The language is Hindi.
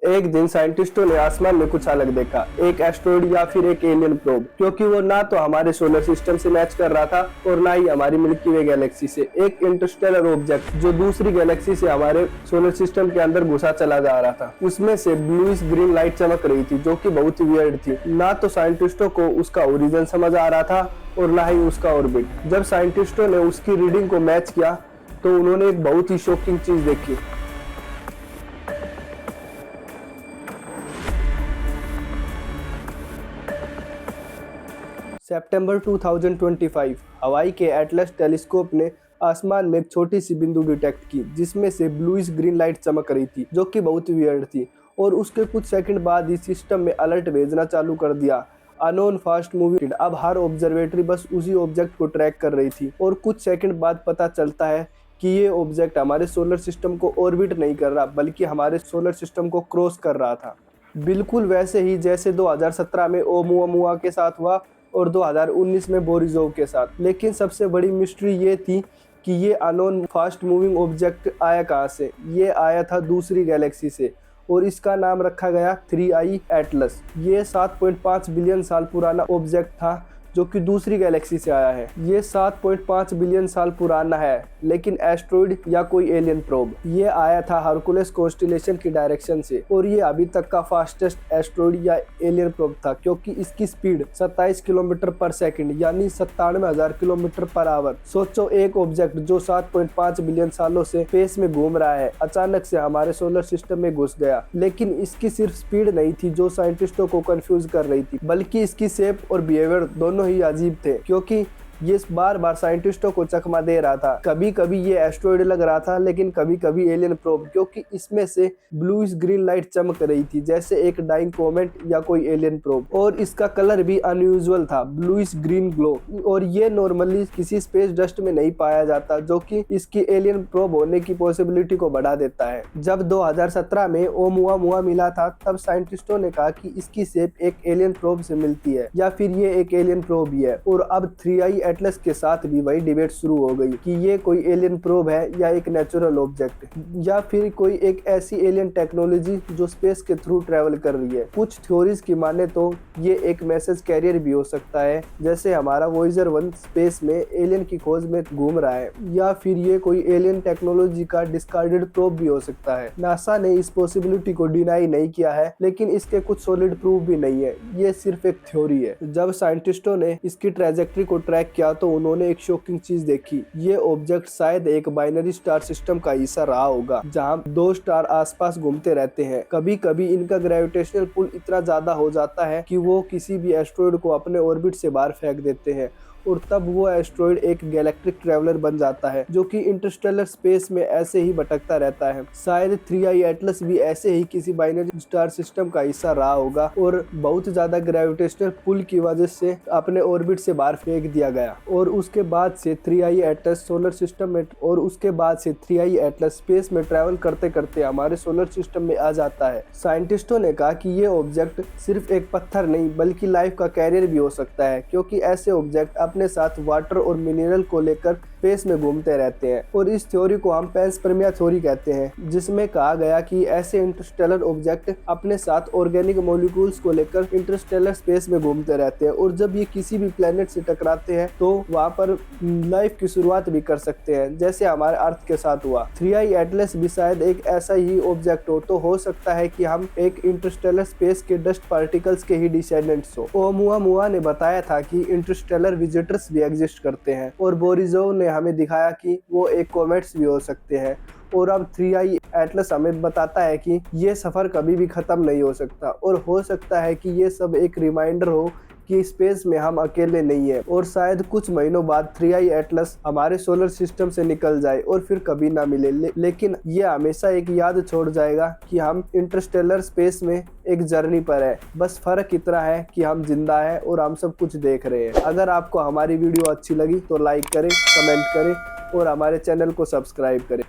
एक दिन साइंटिस्टों ने आसमान में कुछ अलग देखा, एक एस्ट्रॉइड या फिर एक एलियन प्रोब, क्योंकि वो ना तो हमारे सोलर सिस्टम से मैच कर रहा था और ना ही हमारी मिल्की वे गैलेक्सी से। एक इंटरस्टेलर ऑब्जेक्ट जो दूसरी गैलेक्सी से हमारे सोलर सिस्टम के अंदर घुसा चला जा रहा था। उसमें से ब्लूइश ग्रीन लाइट चमक रही थी, जो कि बहुत ही वियर्ड थी। ना तो साइंटिस्टों को उसका ओरिजिन समझ आ रहा था और ना ही उसका ऑर्बिट। जब साइंटिस्टों ने उसकी रीडिंग को मैच किया तो उन्होंने एक बहुत ही शॉकिंग चीज देखी। सितंबर 2025 हवाई के एटलस टेलीस्कोप ने आसमान में एक छोटी सी बिंदु डिटेक्ट की, जिसमें से ब्लूइश ग्रीन लाइट चमक रही थी, जो कि बहुत वियर्ड थी। और उसके कुछ सेकंड बाद ही सिस्टम में अलर्ट भेजना चालू कर दिया। Unknown fast moving. अब हर ऑब्जर्वेटरी बस उसी ऑब्जेक्ट को ट्रैक कर रही थी और कुछ सेकंड बाद पता चलता है कि ये ऑब्जेक्ट हमारे सोलर सिस्टम को ऑर्बिट नहीं कर रहा, बल्कि हमारे सोलर सिस्टम को क्रॉस कर रहा था। बिल्कुल वैसे ही जैसे 2017 में ओमुआमुआ के साथ हुआ और 2019 में बोरिज़ोव के साथ। लेकिन सबसे बड़ी मिस्ट्री ये थी कि ये अननोन फास्ट मूविंग ऑब्जेक्ट आया कहाँ से। ये आया था दूसरी गैलेक्सी से और इसका नाम रखा गया 3I एटलस। ये 7.5 बिलियन साल पुराना ऑब्जेक्ट था जो कि दूसरी गैलेक्सी से आया है। ये 7.5 बिलियन साल पुराना है, लेकिन एस्ट्रॉइड या कोई एलियन प्रोब। ये आया था हरकुलस कॉन्स्टेलेशन की डायरेक्शन से और ये अभी तक का फास्टेस्ट एस्ट्रॉइड या एलियन प्रोब था, क्योंकि इसकी स्पीड 27 किलोमीटर पर सेकंड यानी 97,000 किलोमीटर पर आवर। सोचो, एक ऑब्जेक्ट जो 7.5 बिलियन सालों से स्पेस में घूम रहा है अचानक से हमारे सोलर सिस्टम में घुस गया। लेकिन इसकी सिर्फ स्पीड नहीं थी जो साइंटिस्टों को कंफ्यूज कर रही थी, बल्कि इसकी शेप और बिहेवियर दोनों ही अजीब थे, क्योंकि ये बार बार साइंटिस्टों को चकमा दे रहा था। कभी कभी ये एस्ट्रॉइड लग रहा था, लेकिन कभी कभी एलियन प्रोब, क्योंकि इसमें से ब्लूइश ग्रीन लाइट चमक रही थी जैसे एक डाइंग कॉमेट या कोई एलियन प्रोब। और इसका कलर भी अनयूजुअल था, ब्लूइश ग्रीन ग्लो। और ये नॉर्मली किसी स्पेस डस्ट में नहीं पाया जाता, जो कि इसकी एलियन प्रोब होने की पॉसिबिलिटी को बढ़ा देता है। जब 2017 में ओमुआमुआ मिला था, तब साइंटिस्टों ने कहा कि इसकी शेप एक एलियन प्रोब से मिलती है या फिर ये एक एलियन प्रोब ही है। और अब 3I एटलस के साथ भी वही डिबेट शुरू हो गई कि ये कोई एलियन प्रोब है या एक नेचुरल ऑब्जेक्ट, या फिर कोई एक ऐसी एलियन टेक्नोलॉजी जो स्पेस के थ्रू ट्रेवल कर रही है। कुछ थ्योरीज की माने तो ये एक मैसेज कैरियर भी हो सकता है, जैसे हमारा वॉयेजर 1 स्पेस में एलियन की खोज में घूम रहा है, या फिर ये कोई एलियन टेक्नोलॉजी का डिस्कार्डेड प्रोब भी हो सकता है। नासा ने इस पॉसिबिलिटी को डिनाई नहीं किया है, लेकिन इसके कुछ सॉलिड प्रूफ भी नहीं है, ये सिर्फ एक थ्योरी है। जब साइंटिस्टों ने इसकी ट्रैजेक्टरी को ट्रैक किया तो उन्होंने एक शॉकिंग चीज देखी। ये ऑब्जेक्ट शायद एक बाइनरी स्टार सिस्टम का हिस्सा रहा होगा, जहां 2 स्टार आसपास घूमते रहते हैं। कभी कभी इनका ग्रेविटेशनल पुल इतना ज्यादा हो जाता है कि वो किसी भी एस्ट्रॉइड को अपने ऑर्बिट से बाहर फेंक देते हैं, और तब वो एस्ट्रॉइड एक गैलेक्टिक ट्रैवलर बन जाता है जो कि इंटरस्टेलर स्पेस में ऐसे ही भटकता रहता है। शायद 3I एटलस भी ऐसे ही किसी बाइनरी स्टार सिस्टम का हिस्सा रहा होगा और बहुत ज्यादा ग्रेविटेशनल पुल की वजह से अपने ऑर्बिट से बाहर फेंक दिया गया। और उसके बाद से 3I एटलस सोलर सिस्टम में स्पेस में ट्रैवल करते करते हमारे सोलर सिस्टम में आ जाता है। साइंटिस्टों ने कहा कि ये ऑब्जेक्ट सिर्फ एक पत्थर नहीं बल्कि लाइफ का कैरियर भी हो सकता है, क्योंकि ऐसे ऑब्जेक्ट अपने साथ वाटर और मिनरल को लेकर स्पेस में घूमते रहते हैं। और इस थ्योरी को हम पैंसपर्मिया थ्योरी कहते हैं, जिसमें कहा गया कि ऐसे इंटरस्टेलर ऑब्जेक्ट अपने साथ ऑर्गेनिक मॉलिक्यूल्स को लेकर इंटरस्टेलर स्पेस में घूमते रहते हैं, और जब ये किसी भी प्लेनेट से टकराते हैं तो वहां पर लाइफ की शुरुआत भी कर सकते हैं, जैसे हमारे अर्थ के साथ हुआ। 3I एटलस भी शायद एक ऐसा ही ऑब्जेक्ट हो, तो हो सकता है कि हम एक इंटरस्टेलर स्पेस के डस्ट पार्टिकल्स के ही डिसेंडेंट्स हो। ओमुआमुआ ने बताया था कि इंटरस्टेलर विजिटर्स भी एग्जिस्ट करते हैं, और बोरिज़ोव ने हमें दिखाया कि वो एक कॉमेट्स भी हो सकते हैं। और अब 3I एटलस हमें बताता है कि ये सफ़र कभी भी ख़त्म नहीं हो सकता, और हो सकता है कि ये सब एक रिमाइंडर हो कि स्पेस में हम अकेले नहीं है। और शायद कुछ महीनों बाद 3I एटलस हमारे सोलर सिस्टम से निकल जाए और फिर कभी ना मिले, लेकिन ये हमेशा एक याद छोड़ जाएगा कि हम इंटरस्टेलर स्पेस में एक जर्नी पर है। बस फर्क इतना है कि हम जिंदा है और हम सब कुछ देख रहे हैं। अगर आपको हमारी वीडियो अच्छी लगी तो लाइक करें, कमेंट करें और हमारे चैनल को सब्सक्राइब करें।